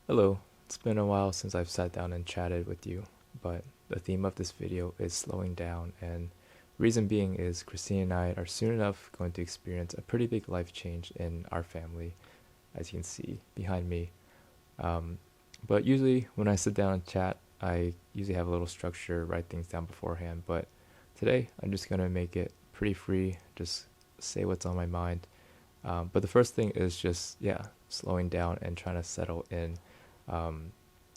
Hello, it's been a while since I've sat down and chatted with you, but the theme of this video is slowing down, and reason being is Christine and I are soon enough going to experience a pretty big life change in our family, as you can see behind me. Um, but usually when I sit down and chat, I usually have a little structure, write things down beforehand, but today I'm just gonna make it pretty free, just say what's on my mind. But the first thing is just, yeah, slowing down and trying to settle in. um,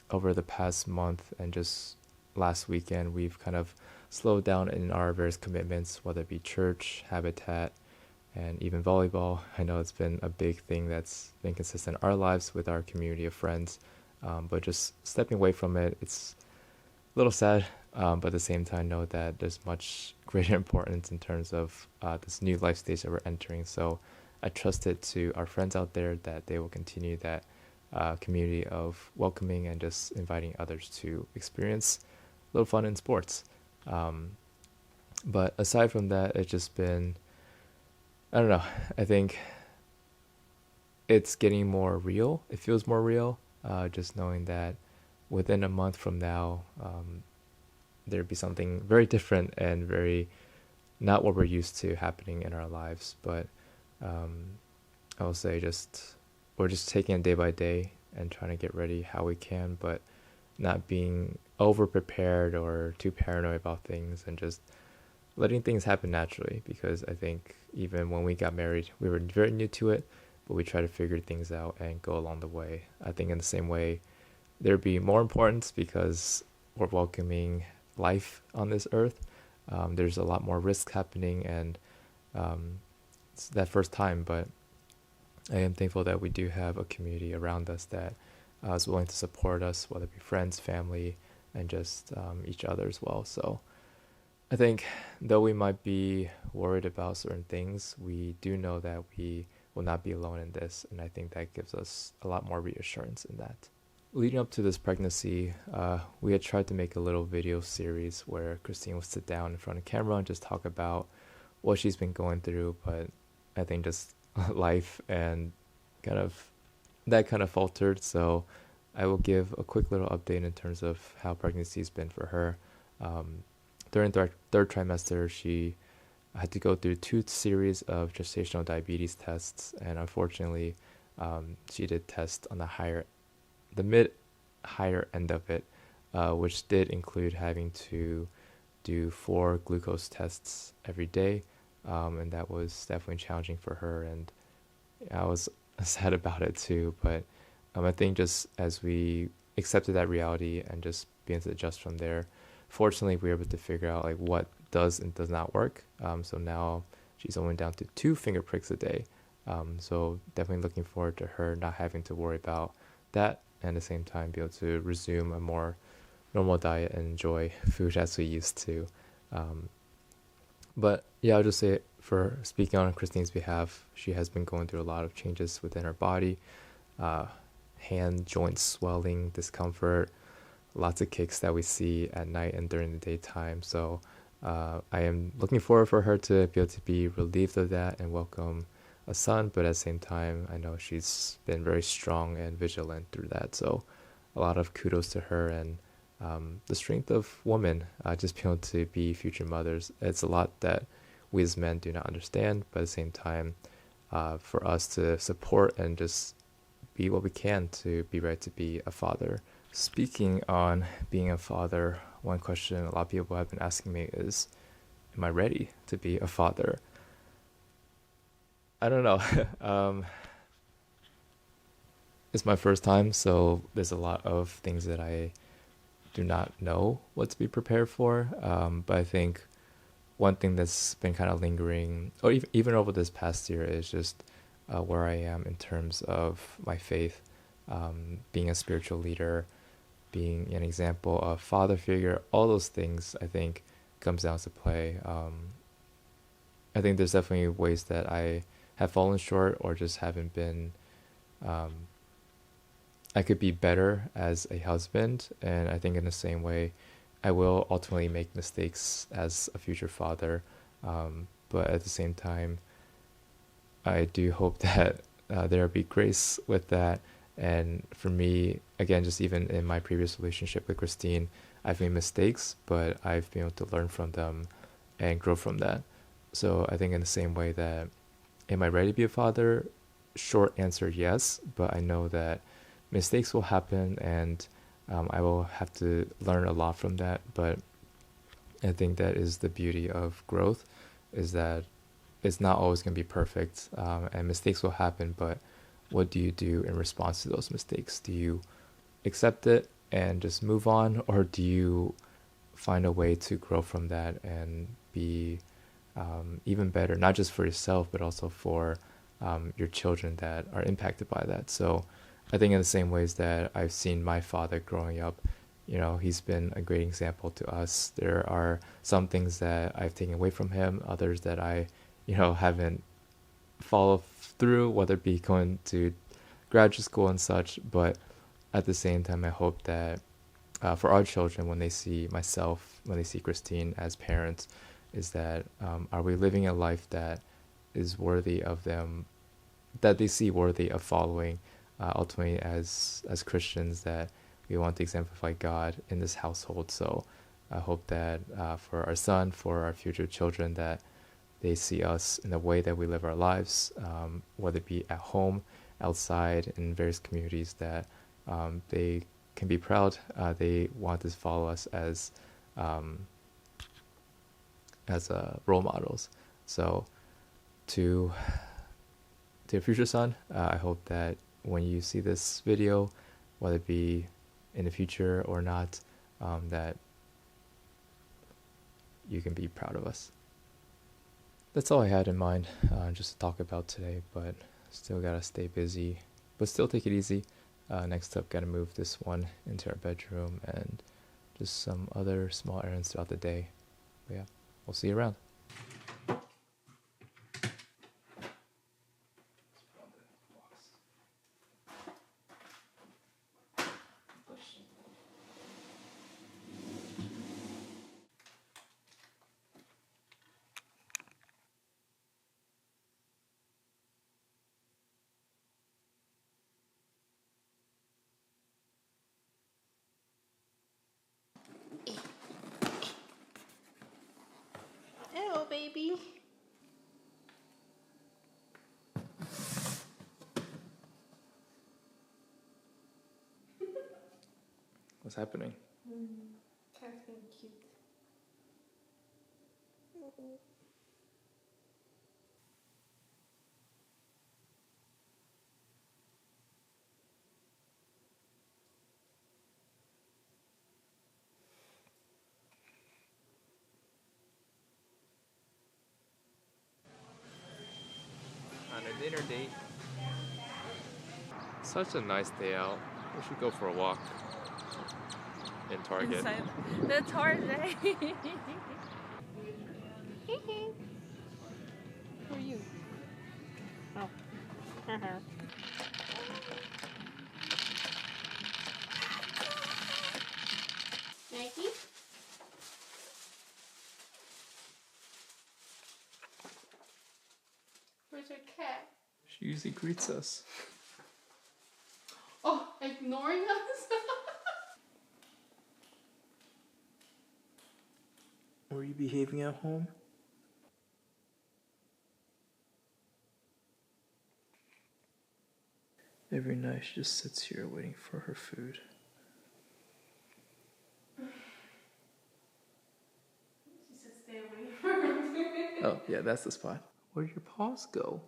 Over the past month and just last weekend, we've kind of slowed down in our various commitments, whether it be church, habitat, and even volleyball. I know it's been a big thing that's been consistent in our lives with our community of friends, but just stepping away from it, it's a little sad, but at the same time, know that there's much greater importance in terms of this new life stage that we're entering. So I trust it to our friends out there that they will continue that community of welcoming and just inviting others to experience a little fun in sports. Um, but aside from that, it's just been, I don't know, I think it's getting more real. It feels more real, just knowing that within a month from now, there'd be something very different and very not what we're used to happening in our lives. But um, I will say just we're just taking it day by day and trying to get ready how we can, but not being over prepared or too paranoid about things and just letting things happen naturally. Because I think even when we got married, we were very new to it, but we try to figure things out and go along the way. I think in the same way, there'd be more importance because we're welcoming life on this earth. There's a lot more risk happening, and um, it's that first time, but I am thankful that we do have a community around us that is willing to support us, whether it be friends, family, and just each other as well. So I think though we might be worried about certain things, we do know that we will not be alone in this, and I think that gives us a lot more reassurance in that. Leading up to this pregnancy, we had tried to make a little video series where Christine would sit down in front of camera and just talk about what she's been going through, but I think just life and kind of that kind of faltered. So I will give a quick little update in terms of how pregnancy has been for her. Um, During third trimester, she had to go through two series of gestational diabetes tests, and unfortunately, she did test on the mid higher end of it, which did include having to do 4 glucose tests every day, and that was definitely challenging for her. And I was sad about it too. But I think just as we accepted that reality and just began to adjust from there, fortunately we were able to figure out like what does and does not work. So now she's only down to 2 finger pricks a day. So definitely looking forward to her not having to worry about that, and at the same time be able to resume a more normal diet and enjoy food as we used to. Um, but yeah, I'll just say for speaking on Christine's behalf, she has been going through a lot of changes within her body, uh, hand joint swelling, discomfort, lots of kicks that we see at night and during the daytime. So I am looking forward for her to be able to be relieved of that and welcome a son. But at the same time, I know she's been very strong and vigilant through that. So a lot of kudos to her, and the strength of women, just being able to be future mothers. It's a lot that we as men do not understand, but at the same time, for us to support and just be what we can to be ready to be a father. Speaking on being a father, one question a lot of people have been asking me is, am I ready to be a father? I don't know. It's my first time, so there's a lot of things that I do not know what to be prepared for. But I think one thing that's been kind of lingering, or even over this past year, is just where I am in terms of my faith, being a spiritual leader, being an example of father figure, all those things I think comes down to play. I think there's definitely ways that I have fallen short or just haven't been. Um, I could be better as a husband, and I think in the same way, I will ultimately make mistakes as a future father. But at the same time, I do hope that there will be grace with that, And for me, again, just even in my previous relationship with Christine, I've made mistakes, but I've been able to learn from them and grow from that. So I think in the same way that, am I ready to be a father? Short answer, yes, but I know that mistakes will happen, and I will have to learn a lot from that. But I think that is the beauty of growth, is that it's not always going to be perfect, and mistakes will happen, but what do you do in response to those mistakes? Do you accept it and just move on, or do you find a way to grow from that and be even better, not just for yourself, but also for your children that are impacted by that? So I think in the same ways that I've seen my father growing up, he's been a great example to us. There are some things that I've taken away from him, others that I, haven't followed through, whether it be going to graduate school and such. But at the same time, I hope that for our children, when they see myself, when they see Christine as parents, is that are we living a life that is worthy of them, that they see worthy of following, ultimately as Christians, that we want to exemplify God in this household. So I hope that for our son, for our future children, that they see us in the way that we live our lives, whether it be at home, outside, in various communities, that they can be proud. They want to follow us as role models. So to your future son, I hope that when you see this video, whether it be in the future or not, that you can be proud of us. That's all I had in mind, just to talk about today, but still gotta stay busy, but still take it easy. Next up, gotta move this one into our bedroom and just some other small errands throughout the day. But yeah, we'll see you around. Hello, baby. What's happening? That's being cute. On a dinner date. Such a nice day out. We should go for a walk in Target. Inside the Target. Who are you? Oh. Maggie? Where's your cat? She usually greets us. Oh, ignoring us? Were you behaving at home? Every night she just sits here waiting for her food. She said stay away from me. Oh, yeah, that's the spot. Where'd your paws go?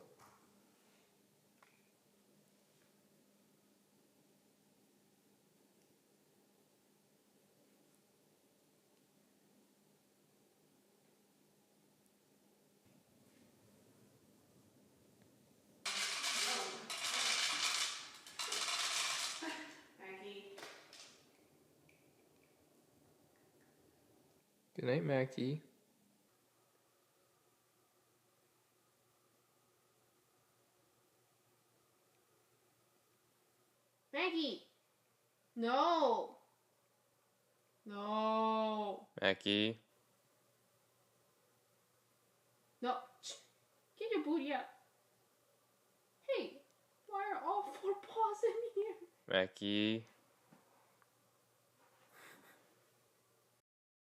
Maggie. Good night, Mackie. Maggie! No! No! Mackie. No! Shh. Get your booty up. Hey, why are all four paws in here? Mackie.